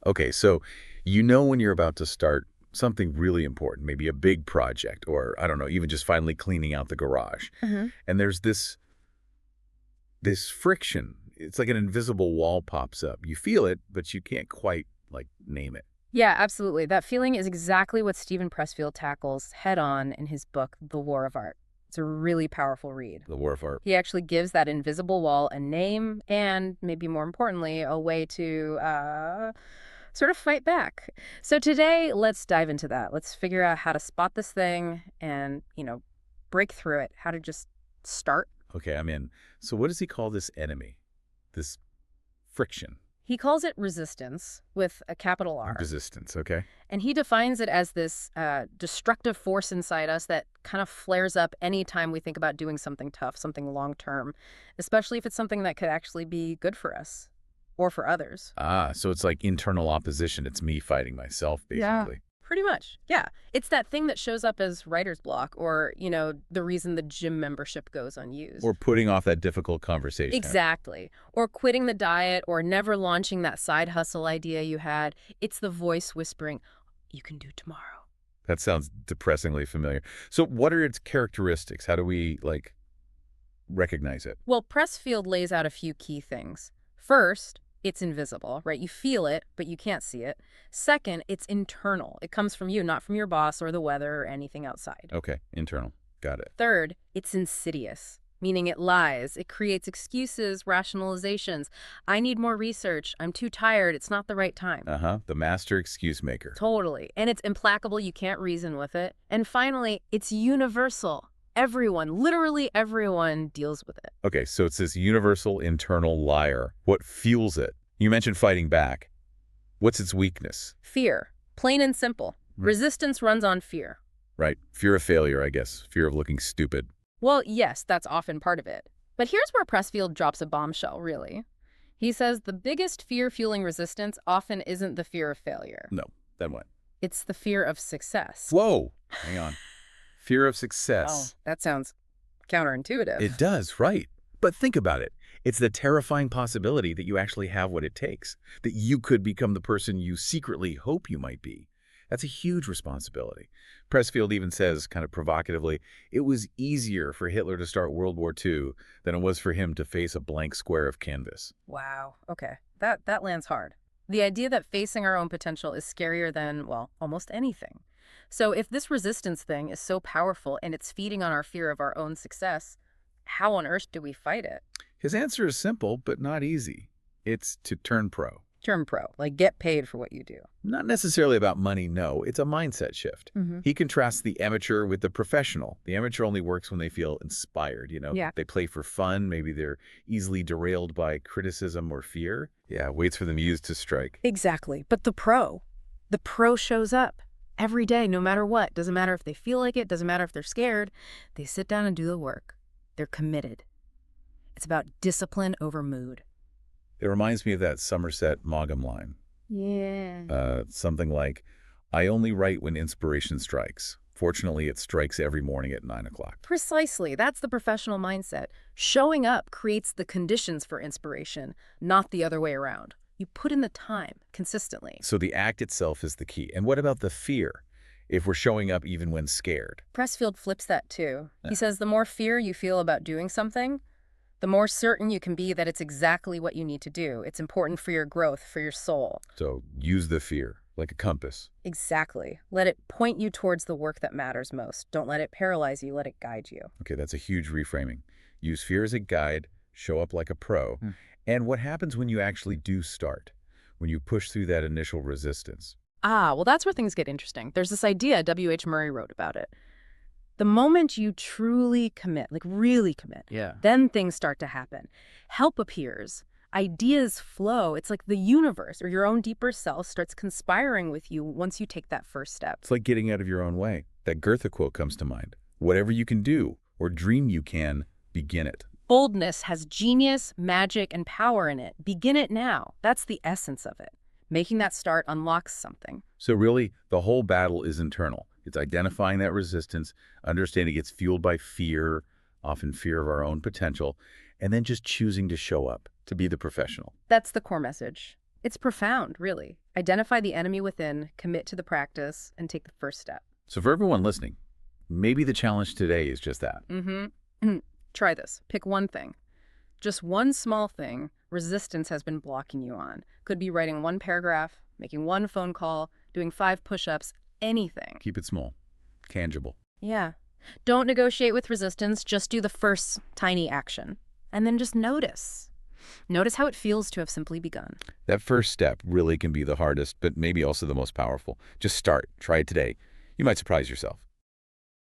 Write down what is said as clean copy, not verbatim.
Okay, so you know when you're about to start something really important, maybe a big project, or I don't know, even just finally cleaning out the garage. Hmm. And there's this friction. It's like an invisible wall pops up. You feel it, but you can't quite like name it. Yeah, absolutely. That feeling is exactly what Steven Pressfield tackles head on in his book, The War of Art. It's a really powerful read. The war of art. He actually gives that invisible wall a name and, maybe more importantly, a way to sort of fight back. So today, let's dive into that. Let's figure out how to spot this thing and, break through it, how to just start. Okay, I'm in. So what does he call this enemy? This friction. He calls it resistance with a capital R. Resistance, okay? And he defines it as this destructive force inside us that kind of flares up anytime we think about doing something tough, something long term, especially if it's something that could actually be good for us or for others. Ah, so it's like internal opposition. It's me fighting myself, Yeah. basically. Pretty much. Yeah. It's that thing that shows up as writer's block or, the reason the gym membership goes unused. Or putting off that difficult conversation. Exactly. Or quitting the diet or never launching that side hustle idea you had. It's the voice whispering, you can do tomorrow. That sounds depressingly familiar. So what are its characteristics? How do we, like, recognize it? Well, Pressfield lays out a few key things. First, it's invisible, right? You feel it, but you can't see it. Second, it's internal. It comes from you, not from your boss or the weather or anything outside. Okay, internal. Got it. Third, it's insidious, meaning it lies. It creates excuses, rationalizations. I need more research. I'm too tired. It's not the right time. Uh-huh, the master excuse maker. Totally. And it's implacable. You can't reason with it. And finally, it's universal. Everyone, literally everyone, deals with it. Okay, so it's this universal internal liar. What fuels it? You mentioned fighting back. What's its weakness? Fear. Plain and simple. Resistance runs on fear. Right, fear of failure, I guess. Fear of looking stupid. Well, yes, that's often part of it. But here's where Pressfield drops a bombshell, really. He says the biggest fear fueling resistance often isn't the fear of failure. No, then what? It's the fear of success. Whoa, hang on. Fear of success. Oh, that sounds counterintuitive. It does, right. But think about it. It's the terrifying possibility that you actually have what it takes, that you could become the person you secretly hope you might be. That's a huge responsibility. Pressfield even says, kind of provocatively, it was easier for Hitler to start World War II than it was for him to face a blank square of canvas. Wow. Okay. That lands hard. The idea that facing our own potential is scarier than, well, almost anything. So if this resistance thing is so powerful and it's feeding on our fear of our own success, how on earth do we fight it? His answer is simple, but not easy. It's to turn pro. Turn pro, like get paid for what you do. Not necessarily about money, no. It's a mindset shift. He contrasts the amateur with the professional. The amateur only works when they feel inspired, Yeah. They play for fun. Maybe they're easily derailed by criticism or fear. Yeah, waits for the muse to strike. Exactly. But the pro shows up every day, no matter what. Doesn't matter if they feel like it, doesn't matter if they're scared. They sit down and do the work. They're committed. It's about discipline over mood. It reminds me of that Somerset Maugham line. Yeah. Something like, I only write when inspiration strikes. Fortunately, it strikes every morning at 9 o'clock. Precisely. That's the professional mindset. Showing up creates the conditions for inspiration, not the other way around. You put in the time consistently. So the act itself is the key. And what about the fear? If we're showing up even when scared? Pressfield flips that too. He says the more fear you feel about doing something, the more certain you can be that it's exactly what you need to do. It's important for your growth, for your soul. So use the fear, like a compass. Exactly. Let it point you towards the work that matters most. Don't let it paralyze you. Let it guide you. Okay, that's a huge reframing. Use fear as a guide, show up like a pro. And what happens when you actually do start? When you push through that initial resistance? Well, that's where things get interesting. There's this idea, W.H. Murray wrote about it. The moment you truly commit, like really commit, then things start to happen. Help appears. Ideas flow. It's like the universe or your own deeper self starts conspiring with you once you take that first step. It's like getting out of your own way. That Goethe quote comes to mind. Whatever you can do or dream you can, begin it. Boldness has genius, magic, and power in it. Begin it now. That's the essence of it. Making that start unlocks something. So really, the whole battle is internal. It's identifying that resistance, understanding it's fueled by fear, often fear of our own potential, and then just choosing to show up, to be the professional. That's the core message. It's profound, really. Identify the enemy within, commit to the practice, and take the first step. So for everyone listening, maybe the challenge today is just that. Try this. Pick one thing. Just one small thing resistance has been blocking you on. Could be writing one paragraph, making one phone call, doing 5 push-ups, anything. Keep it small, tangible. Yeah. Don't negotiate with resistance. Just do the first tiny action. And then just notice. Notice how it feels to have simply begun. That first step really can be the hardest, but maybe also the most powerful. Just start. Try it today. You might surprise yourself.